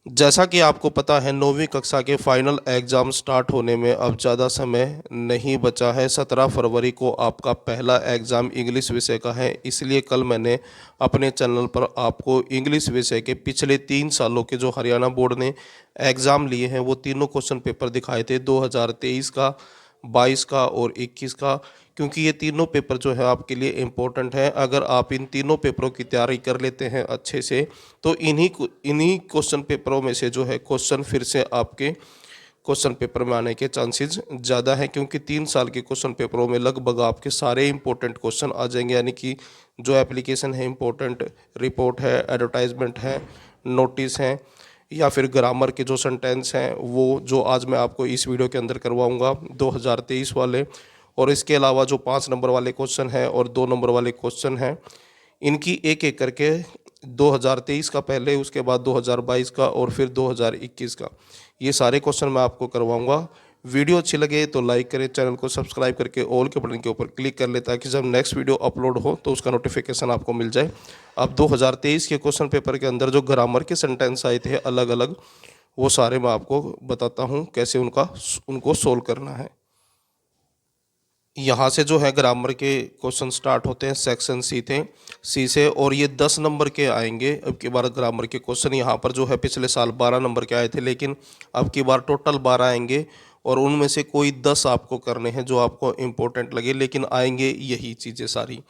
जैसा कि आपको पता है 9वीं कक्षा के फाइनल एग्ज़ाम स्टार्ट होने में अब ज़्यादा समय नहीं बचा है। 17 फरवरी को आपका पहला एग्ज़ाम इंग्लिश विषय का है। इसलिए कल मैंने अपने चैनल पर आपको इंग्लिश विषय के पिछले 3 सालों के जो हरियाणा बोर्ड ने एग्ज़ाम लिए हैं वो तीनों क्वेश्चन पेपर दिखाए थे, 2023 का, 22 का और 21 का। क्योंकि ये तीनों पेपर जो है आपके लिए इम्पोर्टेंट है। अगर आप इन तीनों पेपरों की तैयारी कर लेते हैं अच्छे से, तो इन्हीं क्वेश्चन पेपरों में से जो है क्वेश्चन फिर से आपके क्वेश्चन पेपर में आने के चांसेस ज़्यादा हैं। क्योंकि 3 साल के क्वेश्चन पेपरों में लगभग आपके सारे इंपॉर्टेंट क्वेश्चन आ जाएंगे। यानी कि जो एप्लीकेशन है इम्पोर्टेंट, रिपोर्ट है, एडवर्टाइजमेंट है, नोटिस हैं, या फिर ग्रामर के जो सेंटेंस हैं वो जो आज मैं आपको इस वीडियो के अंदर करवाऊंगा 2023 वाले। और इसके अलावा जो 5 नंबर वाले क्वेश्चन हैं और 2 नंबर वाले क्वेश्चन हैं, इनकी एक एक करके 2023 का पहले, उसके बाद 2022 का और फिर 2021 का, ये सारे क्वेश्चन मैं आपको करवाऊंगा। वीडियो अच्छी लगे तो लाइक करें, चैनल को सब्सक्राइब करके ऑल के बटन के ऊपर क्लिक कर लें ताकि जब नेक्स्ट वीडियो अपलोड हो तो उसका नोटिफिकेशन आपको मिल जाए। अब 2023 के क्वेश्चन पेपर के अंदर जो ग्रामर के सेंटेंस आए थे अलग अलग, वो सारे मैं आपको बताता हूँ कैसे उनको सोल्व करना है। यहाँ से जो है ग्रामर के क्वेश्चन स्टार्ट होते हैं सेक्शन सी से, और ये 10 नंबर के आएंगे अब की बार ग्रामर के क्वेश्चन। यहाँ पर जो है पिछले साल 12 नंबर के आए थे, लेकिन अब की बार टोटल 12 आएंगे और उनमें से कोई 10 आपको करने हैं जो आपको इम्पोर्टेंट लगे, लेकिन आएंगे यही चीज़ें सारी,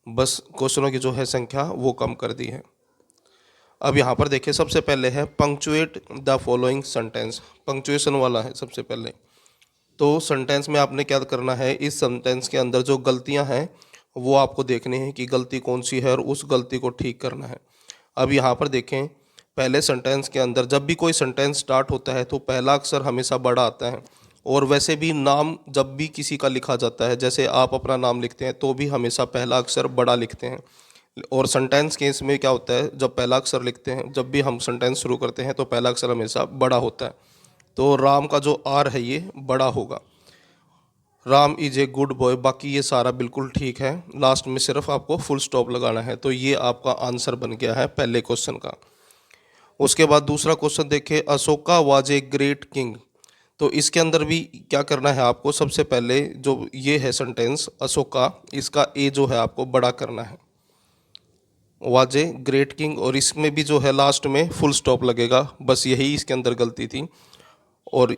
बस क्वेश्चनों की जो है संख्या वो कम कर दी है। अब यहाँ पर देखिए सबसे पहले है punctuate the following sentence, punctuation वाला है सबसे पहले। तो सेंटेंस में आपने क्या करना है, इस सेंटेंस के अंदर जो गलतियां हैं वो आपको देखनी है कि गलती कौन सी है और उस गलती को ठीक करना है। अब यहाँ पर देखें, पहले सेंटेंस के अंदर जब भी कोई सेंटेंस स्टार्ट होता है तो पहला अक्षर हमेशा बड़ा आता है। और वैसे भी नाम जब भी किसी का लिखा जाता है, जैसे आप अपना नाम लिखते हैं तो भी हमेशा पहला अक्षर बड़ा लिखते हैं। और सेंटेंस केस में क्या होता है, जब पहला अक्षर लिखते हैं, जब भी हम सेंटेंस शुरू करते हैं तो पहला अक्षर हमेशा बड़ा होता है। तो राम का जो आर है ये बड़ा होगा। Ram is a good boy, बाकी ये सारा बिल्कुल ठीक है, लास्ट में सिर्फ आपको फुल स्टॉप लगाना है। तो ये आपका आंसर बन गया है पहले क्वेश्चन का। उसके बाद दूसरा क्वेश्चन देखें, Ashoka was a great king. तो इसके अंदर भी क्या करना है आपको, सबसे पहले जो ये है सेंटेंस अशोका, इसका ए जो है आपको बड़ा करना है, वाज ए ग्रेट किंग, और इसमें भी जो है लास्ट में फुल स्टॉप लगेगा, बस यही इसके अंदर गलती थी। और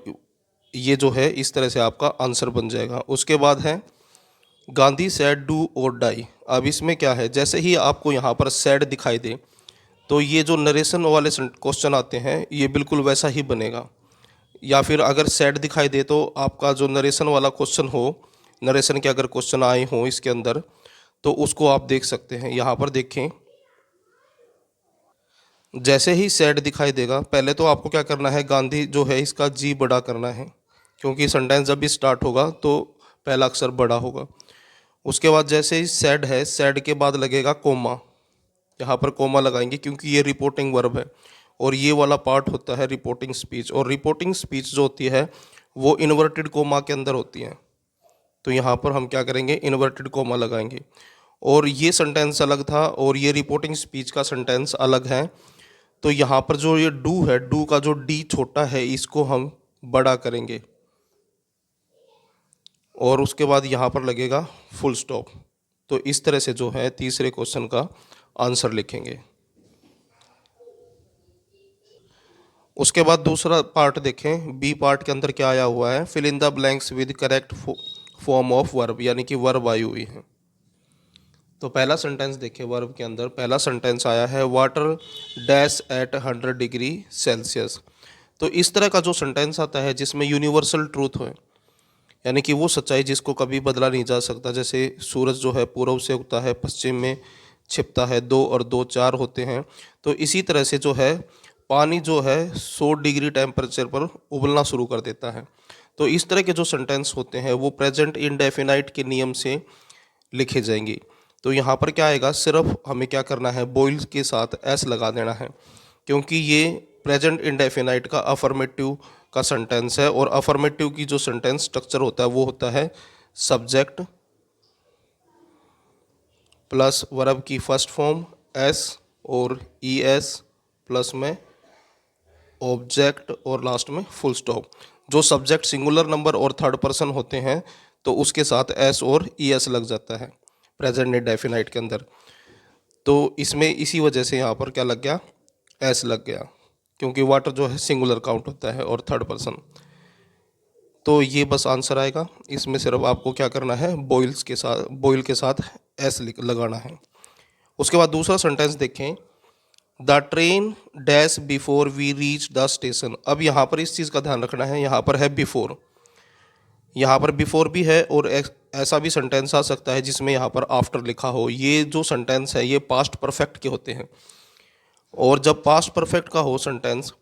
ये जो है इस तरह से आपका आंसर बन जाएगा। उसके बाद है गांधी सैड डू और डाई। अब इसमें क्या है, जैसे ही आपको यहाँ पर सैड दिखाई दे तो ये जो नरेशन वाले क्वेश्चन आते हैं ये बिल्कुल वैसा ही बनेगा। या फिर अगर सैड दिखाई दे तो आपका जो नरेशन वाला क्वेश्चन हो, नरेशन के अगर क्वेश्चन आए हों इसके अंदर, तो उसको आप देख सकते हैं। यहाँ पर देखें, जैसे ही सैड दिखाई देगा पहले तो आपको क्या करना है, गांधी जो है इसका जी बड़ा करना है, क्योंकि सेंटेंस जब भी स्टार्ट होगा तो पहला अक्षर बड़ा होगा। उसके बाद जैसे ही सैड है, सैड के बाद लगेगा कोमा, यहाँ पर कोमा लगाएंगे क्योंकि ये रिपोर्टिंग वर्ब है और ये वाला पार्ट होता है रिपोर्टिंग स्पीच। और रिपोर्टिंग स्पीच जो होती है वो इन्वर्टेड कोमा के अंदर होती है। तो यहाँ पर हम क्या करेंगे, इन्वर्टेड कोमा लगाएंगे। और ये सेंटेंस अलग था और ये रिपोर्टिंग स्पीच का सेंटेंस अलग है। तो यहाँ पर जो ये डू है, डू का जो डी छोटा है इसको हम बड़ा करेंगे, और उसके बाद यहाँ पर लगेगा फुल स्टॉप। तो इस तरह से जो है तीसरे क्वेश्चन का आंसर लिखेंगे। उसके बाद दूसरा पार्ट देखें, बी पार्ट के अंदर क्या आया हुआ है, fill in the blanks with correct form of verb, यानी कि वर्ब आई हुई है। तो पहला सेंटेंस देखें, वर्ब के अंदर पहला सेंटेंस आया है water dash at 100 degree Celsius. तो इस तरह का जो सेंटेंस आता है जिसमें यूनिवर्सल ट्रूथ हो, यानी कि वो सच्चाई जिसको कभी बदला नहीं जा सकता, जैसे सूरज जो है पूर्व से उगता है पश्चिम में छिपता है, 2 और 2 4 होते हैं। तो इसी तरह से जो है पानी जो है 100 डिग्री टेम्परेचर पर उबलना शुरू कर देता है। तो इस तरह के जो सेंटेंस होते हैं वो प्रेजेंट इंडेफिनाइट के नियम से लिखे जाएंगे। तो यहाँ पर क्या आएगा, सिर्फ हमें क्या करना है, बॉइल के साथ एस लगा देना है, क्योंकि ये प्रेजेंट इंडेफिनाइट का अफर्मेटिव का सेंटेंस है। और अफर्मेटिव की जो सेंटेंस स्ट्रक्चर होता है वो होता है सब्जेक्ट प्लस वर्ब की फर्स्ट फॉर्म एस और ई एस प्लस में ऑब्जेक्ट और लास्ट में फुल स्टॉप। जो सब्जेक्ट सिंगुलर नंबर और थर्ड पर्सन होते हैं तो उसके साथ एस और ई एस लग जाता है प्रेजेंट इंडेफिनाइट के अंदर। तो इसमें इसी वजह से यहाँ पर क्या लग गया, एस लग गया, क्योंकि वाटर जो है सिंगुलर काउंट होता है और थर्ड पर्सन। तो ये बस आंसर आएगा। इसमें सिर्फ आपको क्या करना है, बॉयल के साथ एस लगाना है। उसके बाद दूसरा सेंटेंस देखें, the train dash before we reach the station. अब यहाँ पर इस चीज़ का ध्यान रखना है, यहाँ पर है बिफोर, यहाँ पर बिफोर भी है और ऐसा भी सेंटेंस आ सकता है जिसमें यहाँ पर आफ्टर लिखा हो। ये जो सेंटेंस है ये पास्ट परफेक्ट के होते हैं, और जब पास्ट परफेक्ट का हो सेंटेंस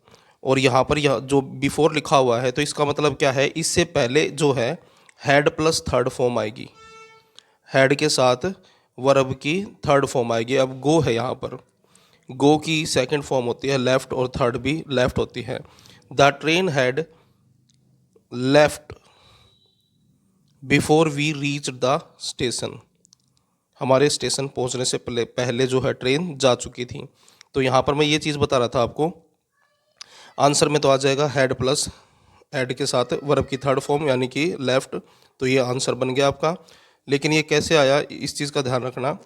और यहाँ पर यह जो बिफोर लिखा हुआ है तो इसका मतलब क्या है, इससे पहले जो है हैड प्लस थर्ड फॉर्म आएगी, हैड के साथ वर्ब की थर्ड फॉर्म आएगी। अब गो है, यहाँ पर गो की सेकंड फॉर्म होती है लेफ्ट और थर्ड भी लेफ्ट होती है। The train had left before we reach the station. हमारे स्टेशन पहुंचने से पहले जो है ट्रेन जा चुकी थी। तो यहाँ पर मैं ये चीज़ बता रहा था आपको, आंसर में तो आ जाएगा हैड प्लस हैड के साथ वर्ब की थर्ड फॉर्म यानी कि लेफ्ट, तो ये आंसर बन गया आपका। लेकिन ये कैसे आया, इस चीज़ का ध्यान रखना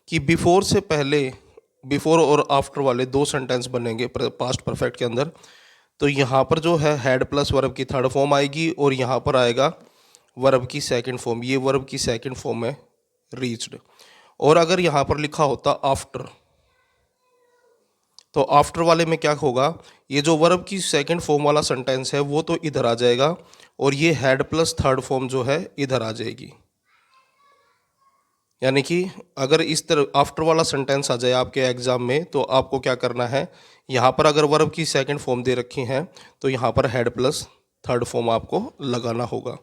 कि बिफोर से पहले बिफोर और आफ्टर वाले दो सेंटेंस बनेंगे पास्ट परफेक्ट के अंदर। तो यहाँ पर जो है हैड प्लस वर्ब की थर्ड फॉर्म आएगी और यहाँ पर आएगा वर्ब की सेकंड फॉर्म, ये वर्ब की सेकंड फॉर्म है रीच्ड। और अगर यहाँ पर लिखा होता आफ्टर, तो आफ्टर वाले में क्या होगा, ये जो वर्ब की सेकंड फॉर्म वाला सेंटेंस है वो तो इधर आ जाएगा और ये हैड प्लस थर्ड फॉर्म जो है इधर आ जाएगी। यानी कि अगर इस तरह आफ्टर वाला सेंटेंस आ जाए आपके एग्जाम में तो आपको क्या करना है, यहाँ पर अगर वर्ब की सेकंड फॉर्म दे रखी है तो यहाँ पर हैड प्लस थर्ड फॉर्म आपको लगाना होगा।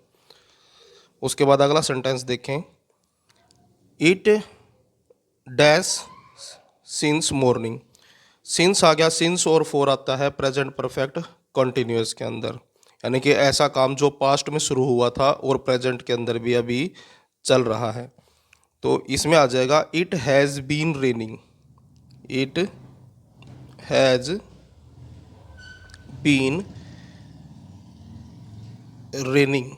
उसके बाद अगला सेंटेंस देखें, it dash since morning. Since आ गया, सिंस और फोर आता है प्रेजेंट परफेक्ट कॉन्टिन्यूअस के अंदर, यानी कि ऐसा काम जो पास्ट में शुरू हुआ था और प्रेजेंट के अंदर भी अभी चल रहा है। तो इसमें आ जाएगा it has been raining, it has been raining,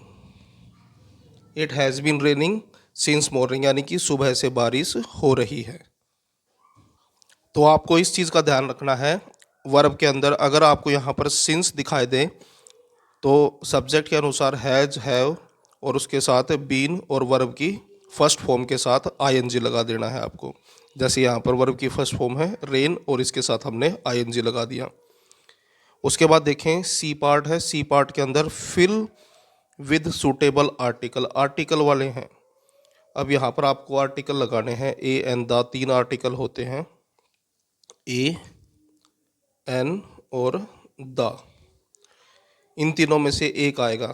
it has been raining since morning, यानी कि सुबह से बारिश हो रही है। तो आपको इस चीज़ का ध्यान रखना है, वर्ब के अंदर अगर आपको यहाँ पर सिंस दिखाई दे तो सब्जेक्ट के अनुसार हैज हैव और उसके साथ बीन और वर्ब की फर्स्ट फॉर्म के साथ आईएनजी लगा देना है आपको। जैसे यहाँ पर वर्ब की फर्स्ट फॉर्म है रेन और इसके साथ हमने आईएनजी लगा दिया। उसके बाद देखें सी पार्ट है, सी पार्ट के अंदर fill with suitable article, article वाले हैं। अब यहाँ पर आपको आर्टिकल लगाने हैं, ए एन द, तीन आर्टिकल होते हैं, ए एन और द, इन तीनों में से एक आएगा।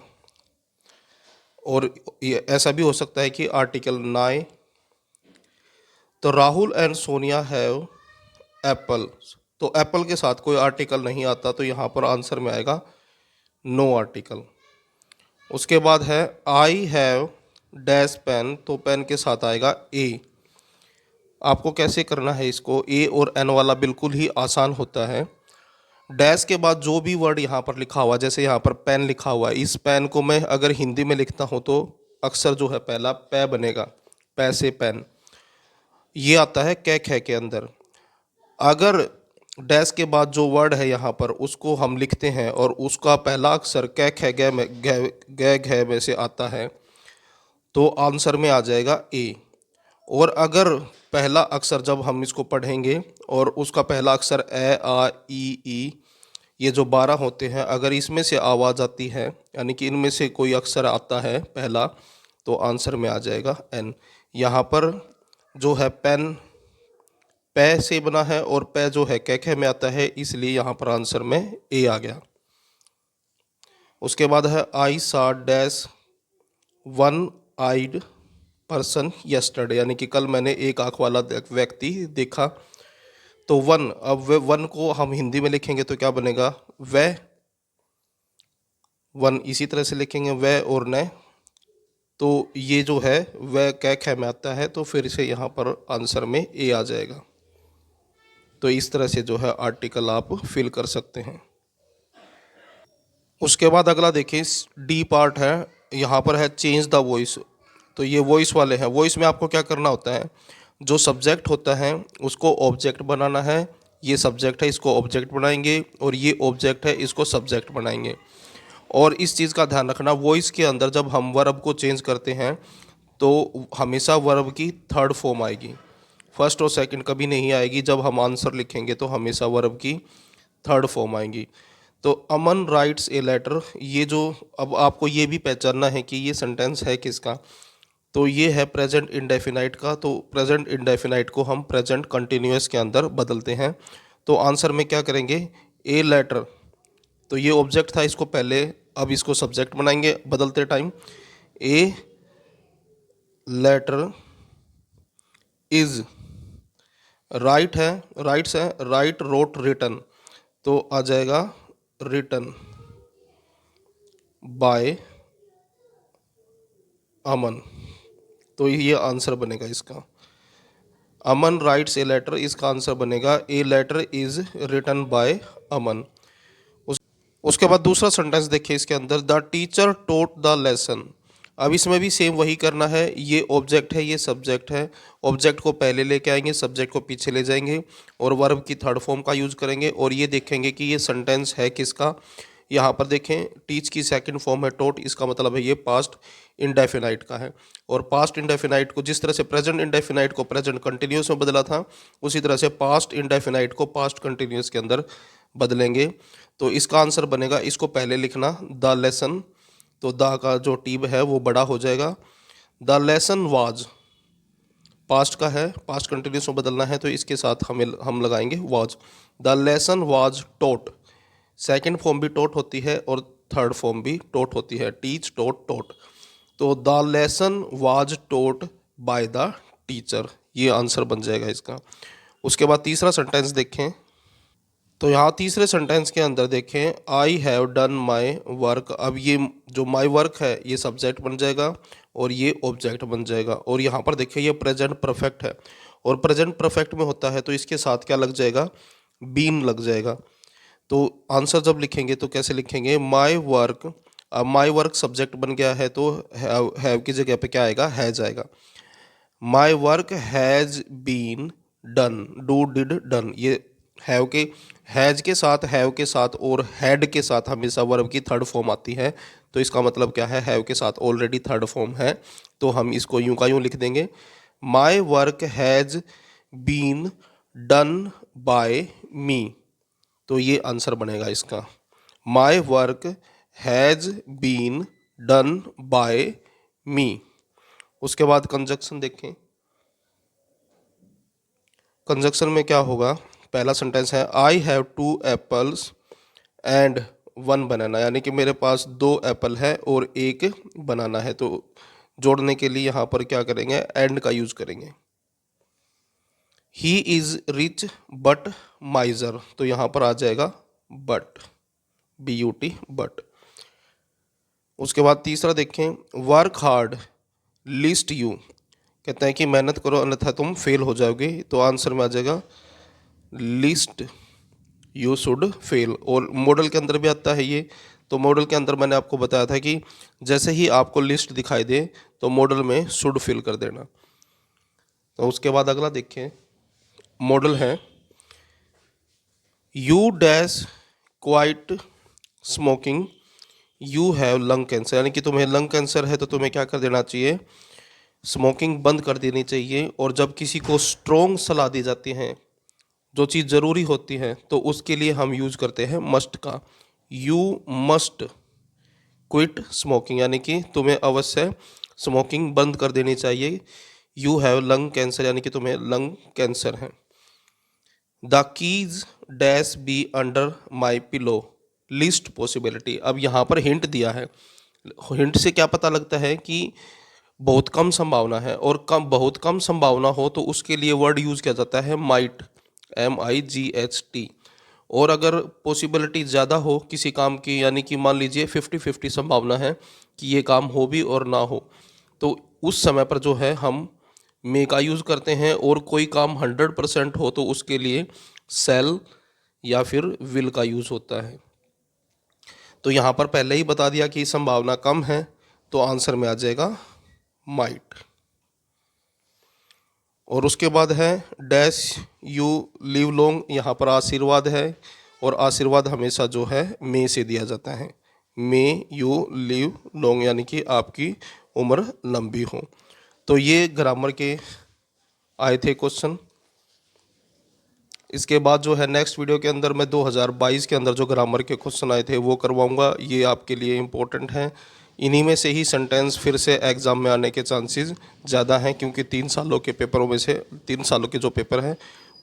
और ऐसा भी हो सकता है कि आर्टिकल ना आए। तो Rahul and Sonia have Apple, तो एप्पल के साथ कोई आर्टिकल नहीं आता तो यहाँ पर आंसर में आएगा नो आर्टिकल। उसके बाद है आई हैव डैश पेन, तो पेन के साथ आएगा ए। आपको कैसे करना है इसको, ए और एन वाला बिल्कुल ही आसान होता है। डैश के बाद जो भी वर्ड यहाँ पर लिखा हुआ, जैसे यहाँ पर पेन लिखा हुआ है, इस पेन को मैं अगर हिंदी में लिखता हूँ तो अक्सर जो है पहला पै बनेगा, पै से पेन, ये आता है कै खे के अंदर। अगर डैश के बाद जो वर्ड है यहाँ पर उसको हम लिखते हैं और उसका पहला अक्षर कै खे गै में गै घै में से आता है तो आंसर में आ जाएगा ए। और अगर पहला अक्षर जब हम इसको पढ़ेंगे और उसका पहला अक्षर ए आ ई, ये जो 12 होते हैं, अगर इसमें से आवाज़ आती है यानी कि इनमें से कोई अक्षर आता है पहला तो आंसर में आ जाएगा एन। यहाँ पर जो है पेन पै से बना है और पै जो है कै खे में आता है, इसलिए यहाँ पर आंसर में ए आ गया। उसके बाद है I saw dash one eyed person yesterday, यानी कि कल मैंने एक आंख वाला व्यक्ति देखा। तो वन, अब वन को हम हिंदी में लिखेंगे तो क्या बनेगा, वह, वन इसी तरह से लिखेंगे वह और न, तो ये जो है वह कै खे में आता है तो फिर से यहाँ पर आंसर में ए आ जाएगा। तो इस तरह से जो है आर्टिकल आप फिल कर सकते हैं। उसके बाद अगला देखिए, डी पार्ट है, यहाँ पर है चेंज द वॉइस। तो ये वॉइस वाले हैं। वॉइस में आपको क्या करना होता है, जो सब्जेक्ट होता है उसको ऑब्जेक्ट बनाना है। ये सब्जेक्ट है, इसको ऑब्जेक्ट बनाएंगे, और ये ऑब्जेक्ट है, इसको सब्जेक्ट बनाएंगे। और इस चीज़ का ध्यान रखना, वॉइस के अंदर जब हम वर्ब को चेंज करते हैं तो हमेशा वर्ब की थर्ड फॉर्म आएगी, फर्स्ट और सेकंड कभी नहीं आएगी। जब हम आंसर लिखेंगे तो हमेशा वर्ब की थर्ड फॉर्म आएंगी। तो अमन राइट्स ए लेटर, ये जो, अब आपको ये भी पहचानना है कि ये सेंटेंस है किसका। तो ये है प्रेजेंट इंडेफिनाइट का। तो प्रेजेंट इंडेफिनाइट को हम प्रेजेंट कंटिन्यूअस के अंदर बदलते हैं। तो आंसर में क्या करेंगे, ए लेटर, तो ये ऑब्जेक्ट था, इसको पहले, अब इसको सब्जेक्ट बनाएंगे बदलते time. A letter is, write है, राइट्स है, राइट रोट रिटन, तो आ जाएगा रिटन बाय अमन। तो ये आंसर बनेगा इसका। अमन राइट्स ए लेटर, इसका आंसर बनेगा a letter is written by Aman. उसके बाद दूसरा सेंटेंस देखिए इसके अंदर, the teacher taught the lesson. अब इसमें भी सेम वही करना है। ये ऑब्जेक्ट है, ये सब्जेक्ट है। ऑब्जेक्ट को पहले लेके आएंगे, सब्जेक्ट को पीछे ले जाएंगे, और वर्ब की थर्ड फॉर्म का यूज करेंगे। और ये देखेंगे कि ये सेंटेंस है किसका। यहाँ पर देखें, टीच की सेकंड फॉर्म है टोट, इसका मतलब है ये पास्ट इंडेफिनाइट का है। और पास्ट इंडेफिनाइट को जिस तरह से प्रेजेंट इंडेफिनाइट को प्रेजेंट कंटिन्यूस में बदला था, उसी तरह से पास्ट इंडेफिनाइट को पास्ट कंटिन्यूस के अंदर बदलेंगे। तो इसका आंसर बनेगा, इसको पहले लिखना, द लेसन, तो द का जो टीब है वो बड़ा हो जाएगा। द लेसन वाज, पास्ट का है, पास्ट कंटिन्यूस में बदलना है, तो इसके साथ हम लगाएंगे was. The lesson was taught, second form भी टोट होती है और थर्ड फॉर्म भी टोट होती है, टीच टोट टोट। तो the lesson was taught by the teacher, ये आंसर बन जाएगा इसका। उसके बाद तीसरा सेंटेंस देखें। तो यहाँ तीसरे सेंटेंस के अंदर देखें, I have done my work. अब ये जो माई वर्क है ये सब्जेक्ट बन जाएगा और ये ऑब्जेक्ट बन जाएगा। और यहाँ पर देखिए ये प्रेजेंट परफेक्ट है, और प्रेजेंट परफेक्ट में होता है तो इसके साथ क्या लग जाएगा, बीन लग जाएगा। तो आंसर जब लिखेंगे तो कैसे लिखेंगे, माई वर्क। अब माई वर्क सब्जेक्ट बन गया है तो हैव की जगह पे क्या आएगा, हैज आएगा। My work has been done, do did done, ये हैव के, हैज के साथ, हैव के साथ और हैड के साथ हमेशा वर्ब की थर्ड फॉर्म आती है। तो इसका मतलब क्या है, हैव के साथ ऑलरेडी थर्ड फॉर्म है, तो हम इसको यूं का यूं लिख देंगे, my work has been done by me. तो ये आंसर बनेगा इसका, my work has been done by me. उसके बाद कंजक्शन देखें। कंजक्शन में क्या होगा, पहला सेंटेंस है, I have two apples and one banana, यानी कि मेरे पास 2 एप्पल है और 1 बनाना है। तो जोड़ने के लिए यहाँ पर क्या करेंगे, एंड का यूज करेंगे। ही इज रिच बट माइजर, तो यहाँ पर आ जाएगा बट, BUT बट। उसके बाद तीसरा देखें, वर्क हार्ड लिस्ट यू, कहते हैं कि मेहनत करो अन्यथा तुम फेल हो जाओगे। तो आंसर में आ जाएगा लिस्ट यू शुड फेल। और मॉडल के अंदर भी आता है ये। तो मॉडल के अंदर मैंने आपको बताया था कि जैसे ही आपको लिस्ट दिखाई दे तो मॉडल में शुड फिल कर देना। तो उसके बाद अगला देखें, मॉडल है, you dash quite smoking, you have lung cancer, यानी कि तुम्हें लंग कैंसर है तो तुम्हें क्या कर देना चाहिए, स्मोकिंग बंद कर देनी चाहिए। और जब किसी को स्ट्रॉन्ग सलाह दी जाती है, जो चीज़ ज़रूरी होती है, तो उसके लिए हम यूज करते हैं मस्ट का। यू मस्ट क्विट स्मोकिंग, यानी कि तुम्हें अवश्य स्मोकिंग बंद कर देनी चाहिए। यू हैव लंग कैंसर, यानी कि तुम्हें लंग कैंसर है। The keys dash be under my pillow list possibility, अब यहाँ पर हिंट दिया है। हिंट से क्या पता लगता है कि बहुत कम संभावना है, और बहुत कम संभावना हो तो उसके लिए वर्ड यूज किया जाता है माइट, MIGHT। और अगर पॉसिबिलिटी ज़्यादा हो किसी काम की, यानी कि मान लीजिए 50-50 संभावना है कि ये काम हो भी और ना हो, तो उस समय पर जो है हम मे का यूज़ करते हैं। और कोई काम 100% हो तो उसके लिए सेल या फिर विल का यूज़ होता है। तो यहाँ पर पहले ही बता दिया कि संभावना कम है, तो आंसर में आ जाएगा माइट। और उसके बाद है डैश यू लिव लॉन्ग, यहाँ पर आशीर्वाद है और आशीर्वाद हमेशा जो है मे से दिया जाता है। मे यू लिव लॉन्ग यानी कि आपकी उम्र लंबी हो। तो ये ग्रामर के आए थे क्वेश्चन। इसके बाद जो है नेक्स्ट वीडियो के अंदर मैं 2022 के अंदर जो ग्रामर के क्वेश्चन आए थे वो करवाऊंगा। ये आपके लिए इम्पोर्टेंट हैं। इन्हीं में से ही सेंटेंस फिर से एग्ज़ाम में आने के चांसेस ज़्यादा हैं, क्योंकि 3 सालों के पेपरों में से 3 सालों के जो पेपर हैं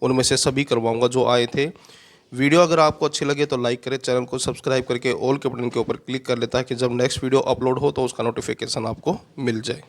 उनमें से सभी करवाऊंगा जो आए थे। वीडियो अगर आपको अच्छी लगे तो लाइक करें, चैनल को सब्सक्राइब करके ऑल के बटन के ऊपर क्लिक कर लेता है कि जब नेक्स्ट वीडियो अपलोड हो तो उसका नोटिफिकेशन आपको मिल जाए।